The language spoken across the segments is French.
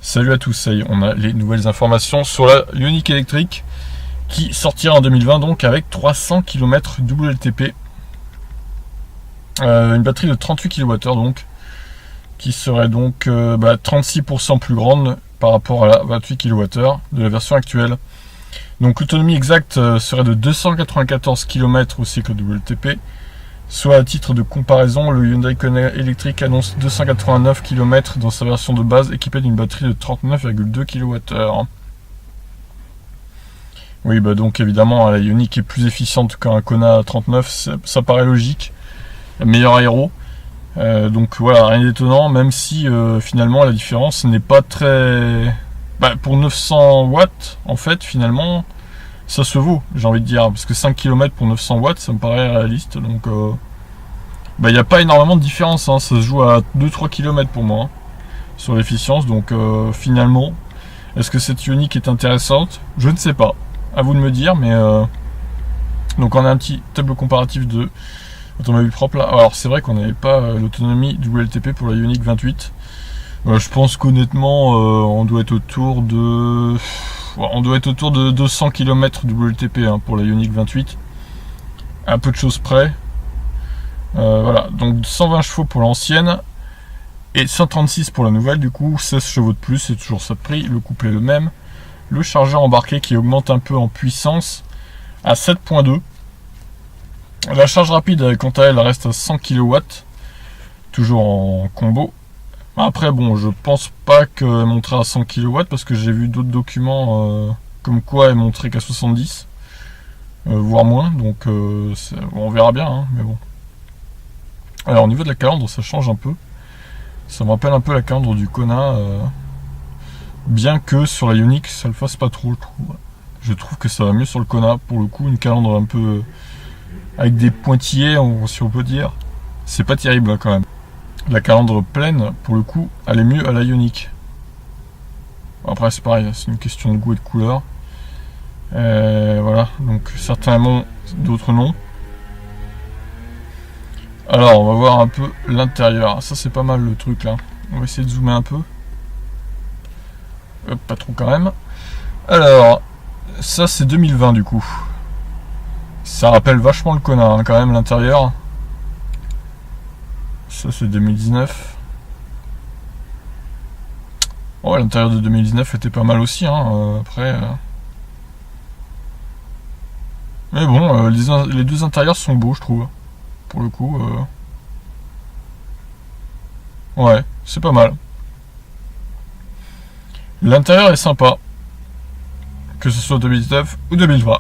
Salut à tous, ça y est, on a les nouvelles informations sur la Ioniq électrique qui sortira en 2020 donc avec 300 km WLTP. Une batterie de 38 kWh donc, qui serait donc 36% plus grande par rapport à la 28 kWh de la version actuelle. Donc l'autonomie exacte serait de 294 km au cycle WLTP. Soit à titre de comparaison, le Hyundai Kona électrique annonce 289 km dans sa version de base équipée d'une batterie de 39,2 kWh. Oui, donc évidemment la Ioniq est plus efficiente qu'un Kona 39, ça paraît logique. Meilleur aéro. Donc voilà, rien d'étonnant, même si finalement la différence n'est pas très... pour 900 watts, en fait, finalement, ça se vaut, j'ai envie de dire, parce que 5 km pour 900 watts, ça me paraît réaliste, donc il n'y a pas énormément de différence, hein, ça se joue à 2-3 km pour moi, hein, sur l'efficience, donc finalement, est-ce que cette Ioniq est intéressante? Je ne sais pas, à vous de me dire, mais donc on a un petit tableau comparatif de automobile propre là. Alors c'est vrai qu'on n'avait pas l'autonomie WLTP pour la Ioniq 28. Je pense qu'honnêtement on doit être autour de 200 km WLTP pour la Ioniq 28. Un peu de choses près. Voilà, donc 120 chevaux pour l'ancienne et 136 pour la nouvelle, du coup 16 chevaux de plus, c'est toujours ça de prix, le couplet est le même. Le chargeur embarqué qui augmente un peu en puissance à 7.2. La charge rapide, quant à elle, reste à 100 kW, toujours en combo. Après, je pense pas qu'elle monterait à 100 kW parce que j'ai vu d'autres documents comme quoi elle monterait qu'à 70, voire moins. Donc, on verra bien, hein, mais bon. Alors, au niveau de la calandre, ça change un peu. Ça me rappelle un peu la calandre du Kona, bien que sur la Ioniq, ça le fasse pas trop, je trouve. Je trouve que ça va mieux sur le Kona, pour le coup, une calandre un peu... avec des pointillés, si on peut dire. C'est pas terrible quand même. La calandre pleine, pour le coup, elle est mieux à la Ioniq. Après c'est pareil, c'est une question de goût et de couleur. Voilà, donc certains aimons, d'autres non. Alors on va voir un peu l'intérieur. Ça c'est pas mal le truc là. On va essayer de zoomer un peu. Hop, pas trop quand même. Alors, ça c'est 2020 du coup. Ça rappelle vachement le Kona quand même l'intérieur. Ça c'est 2019. Oh, l'intérieur de 2019 était pas mal aussi, après. Mais bon, les deux intérieurs sont beaux, je trouve. Pour le coup, ouais, c'est pas mal. L'intérieur est sympa, que ce soit 2019 ou 2020.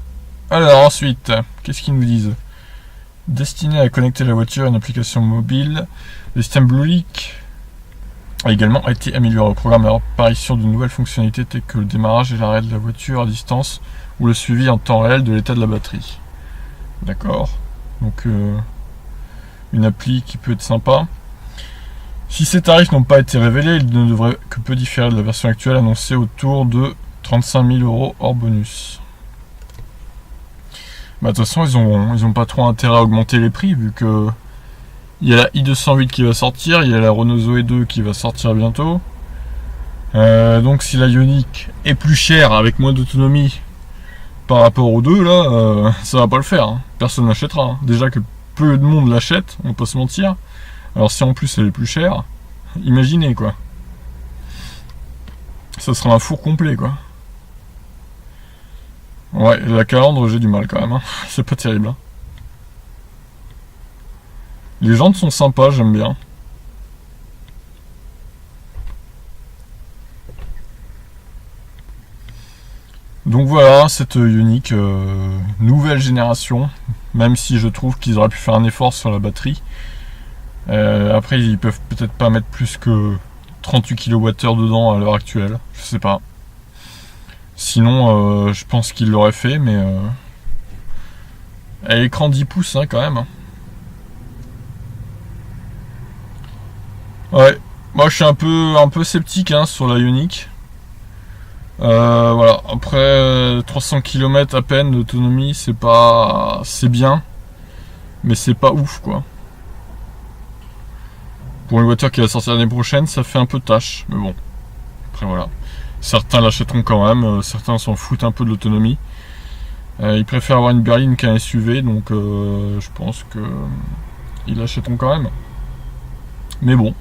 Alors ensuite, qu'est-ce qu'ils nous disent? Destiné à connecter la voiture à une application mobile, le système BlueLink a également été amélioré au programme l'apparition de nouvelles fonctionnalités telles que le démarrage et l'arrêt de la voiture à distance ou le suivi en temps réel de l'état de la batterie. D'accord. Donc une appli qui peut être sympa. Si ces tarifs n'ont pas été révélés, ils ne devraient que peu différer de la version actuelle annoncée autour de 35 000 € hors bonus. De toute façon, ils ont pas trop intérêt à augmenter les prix vu que il y a la i208 qui va sortir, il y a la Renault Zoé 2 qui va sortir bientôt. Donc si la Ioniq est plus chère avec moins d'autonomie par rapport aux deux là, ça va pas le faire. Personne n'achètera. Déjà que peu de monde l'achète, on va pas se mentir. Alors si en plus elle est plus chère, imaginez quoi. Ça sera un four complet quoi. Ouais, la calandre j'ai du mal quand même. C'est pas terrible. Les jantes sont sympas, j'aime bien. Donc voilà, cette Ioniq nouvelle génération, même si je trouve qu'ils auraient pu faire un effort sur la batterie. Après, ils peuvent peut-être pas mettre plus que 38 kWh dedans à l'heure actuelle, je sais pas. Sinon, je pense qu'ils l'auraient fait, mais... à l'écran 10 pouces quand même. Ouais, moi je suis un peu sceptique sur la Ioniq. Voilà, après 300 km à peine d'autonomie, c'est bien, mais c'est pas ouf quoi. Pour une voiture qui va sortir l'année prochaine, ça fait un peu tâche, mais bon. Après voilà. Certains l'achèteront quand même, certains s'en foutent un peu de l'autonomie. Ils préfèrent avoir une berline qu'un SUV, donc je pense que ils l'achèteront quand même. Mais bon,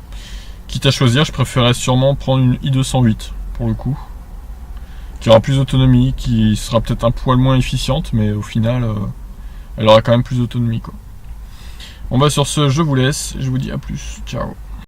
quitte à choisir, je préférerais sûrement prendre une i208 pour le coup, qui aura plus d'autonomie, qui sera peut-être un poil moins efficiente, mais au final, elle aura quand même plus d'autonomie, quoi. Bon bah sur ce, je vous laisse, je vous dis à plus, ciao.